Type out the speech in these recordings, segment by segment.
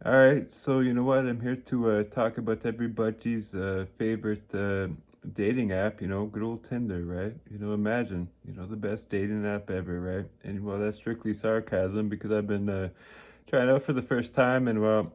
All right, so you know what? I'm here to talk about everybody's favorite dating app, good old Tinder, right? Imagine, the best dating app ever, right? And well, that's strictly sarcasm because I've been trying it out for the first time, and well,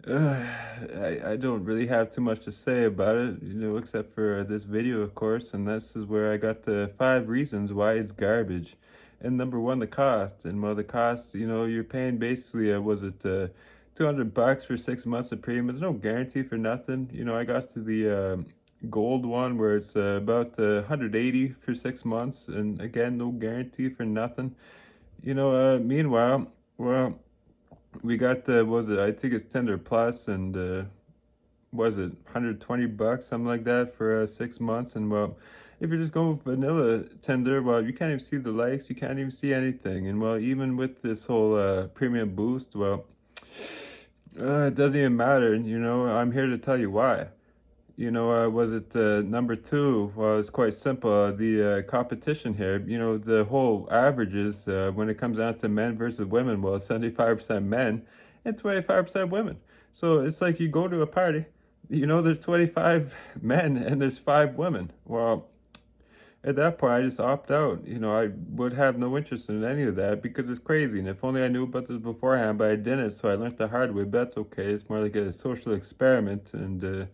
I don't really have too much to say about it, except for this video, of course, and this is where I got the 5 reasons why it's garbage. And number one, the cost. And well, the cost, you're paying basically, was it $200 for 6 months of premium? There's no guarantee for nothing. I got to the gold one where it's about 180 for 6 months, and again, no guarantee for nothing. Meanwhile, well, we got the was it I think it's Tinder Plus, and was it $120, something like that, for 6 months. And well, if you're just going with vanilla Tinder, well, you can't even see the likes, you can't even see anything. And well, even with this whole premium boost, well, it doesn't even matter. I'm here to tell you why. Was it number two? Well, it's quite simple. The competition here, the whole averages when it comes down to men versus women, well, 75% men and 25% women. So it's like you go to a party, there's 25 men and there's 5 women. Well, at that point, I just opt out. I would have no interest in any of that because it's crazy. And if only I knew about this beforehand, but I didn't, so I learned the hard way. But that's okay. It's more like a social experiment, and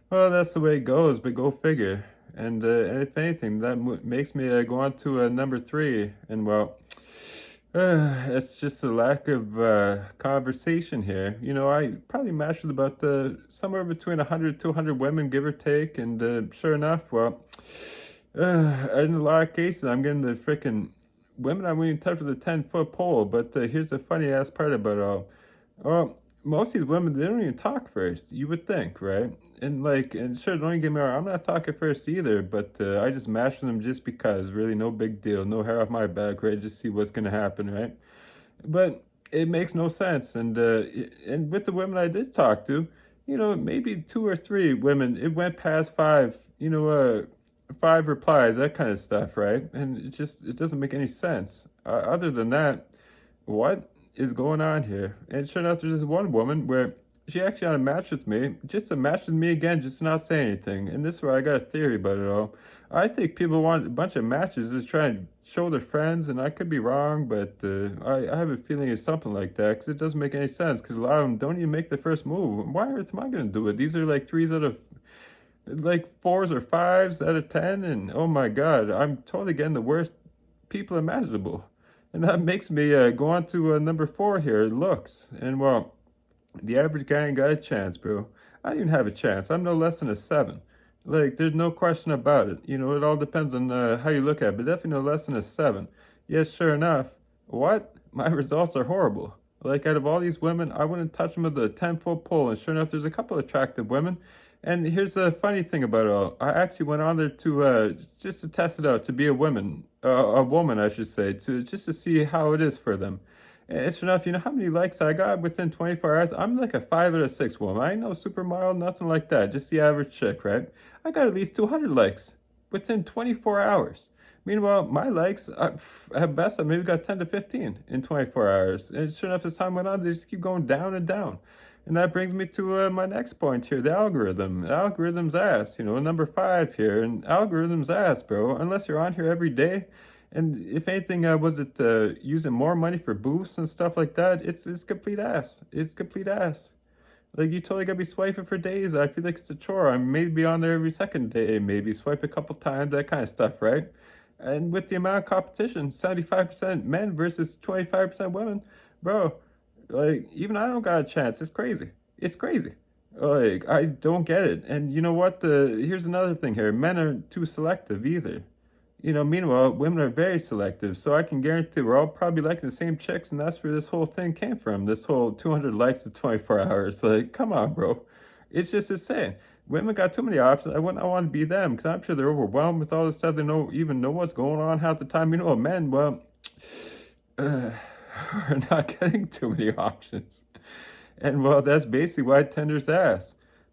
well, that's the way it goes, but go figure. And if anything, that makes me go on to number three. And well, it's just a lack of conversation here. I probably matched with about somewhere between 100 to 200 women, give or take. And sure enough, well, in a lot of cases, I'm getting the freaking women I'm in touch with a 10-foot pole. But here's the funny ass part about it all. Well, most of these women, they don't even talk first, you would think, right? And sure, don't get me wrong, I'm not talking first either, but I just mash them just because, really, no big deal, no hair off my back, right? Just see what's gonna happen, right? But it makes no sense. And with the women I did talk to, maybe 2 or 3 women, it went past five, 5 replies, that kind of stuff, right? And it doesn't make any sense. Other than that, what is going on here? And sure enough, there's this one woman where she actually had a match with me, just to match with me again, just to not say anything. And this is where I got a theory about it all. I think people want a bunch of matches to try and show their friends, and I could be wrong, but I have a feeling it's something like that, because it doesn't make any sense, because a lot of them don't even make the first move. Why on earth am I going to do it? These are like threes out of, like fours or fives out of 10, and oh my god, I'm totally getting the worst people imaginable. And that makes me go on to number four here, looks. And well, the average guy ain't got a chance, bro. I don't even have a chance. I'm no less than a 7. Like, there's no question about it. It all depends on how you look at it, but definitely no less than a 7. Yes, sure enough. What? My results are horrible. Like, out of all these women, I wouldn't touch them with a 10-foot pole. And sure enough, there's a couple of attractive women. And here's the funny thing about it all. I actually went on there to just to test it out, to be a woman, I should say, to just to see how it is for them. And sure enough, you know how many likes I got within 24 hours? I'm like a 5 out of 6 woman. I ain't no supermodel, nothing like that. Just the average chick, right? I got at least 200 likes within 24 hours. Meanwhile, my likes, at best, I maybe got 10 to 15 in 24 hours. And sure enough, as time went on, they just keep going down and down. And that brings me to my next point here, the algorithm. The algorithm's ass, number 5 here. And algorithm's ass, bro. Unless you're on here every day. And if anything, was it using more money for boosts and stuff like that? It's complete ass. It's complete ass. Like, you totally gotta be swiping for days. I feel like it's a chore. I maybe on there every second day, maybe swipe a couple times, that kind of stuff, right? And with the amount of competition, 75% men versus 25% women, bro, like, even I don't got a chance. It's crazy. It's crazy. Like, I don't get it. And you know what? Here's another thing here. Men aren't too selective either. Meanwhile, women are very selective, so I can guarantee we're all probably liking the same chicks, and that's where this whole thing came from. This whole 200 likes in 24 hours. Like, come on, bro. It's just insane. Women got too many options. I wouldn't want to be them, because I'm sure they're overwhelmed with all this stuff. They don't even know what's going on half the time. Men, well, we're not getting too many options. And well, that's basically why Tinder's ass.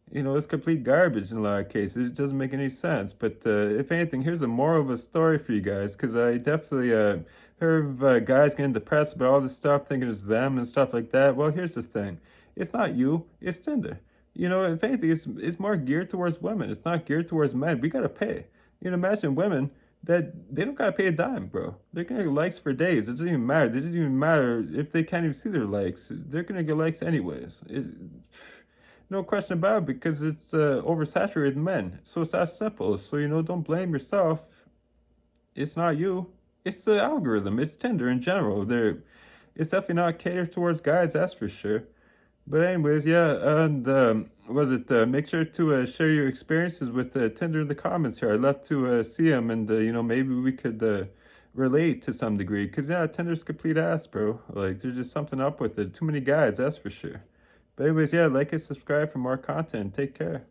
It's complete garbage in a lot of cases. It doesn't make any sense. But if anything, here's a moral of a story for you guys, because I definitely heard of guys getting depressed about all this stuff, thinking it's them and stuff like that. Well, here's the thing. It's not you, it's Tinder. You know, if anything, it's more geared towards women. It's not geared towards men. We gotta pay. You know, imagine women that they don't gotta pay a dime, bro. They're gonna get likes for days. It doesn't even matter. It doesn't even matter if they can't even see their likes. They're gonna get likes anyways. No question about it, because it's oversaturated men. So it's that simple. So, you know, don't blame yourself. It's not you. It's the algorithm. It's Tinder in general. It's definitely not catered towards guys, that's for sure. But anyways, yeah, and was it make sure to share your experiences with Tinder in the comments here. I'd love to see them, and you know, maybe we could relate to some degree. Cause yeah, Tinder's complete ass, bro. Like there's just something up with it. Too many guys, that's for sure. But anyways, yeah, like and subscribe for more content. Take care.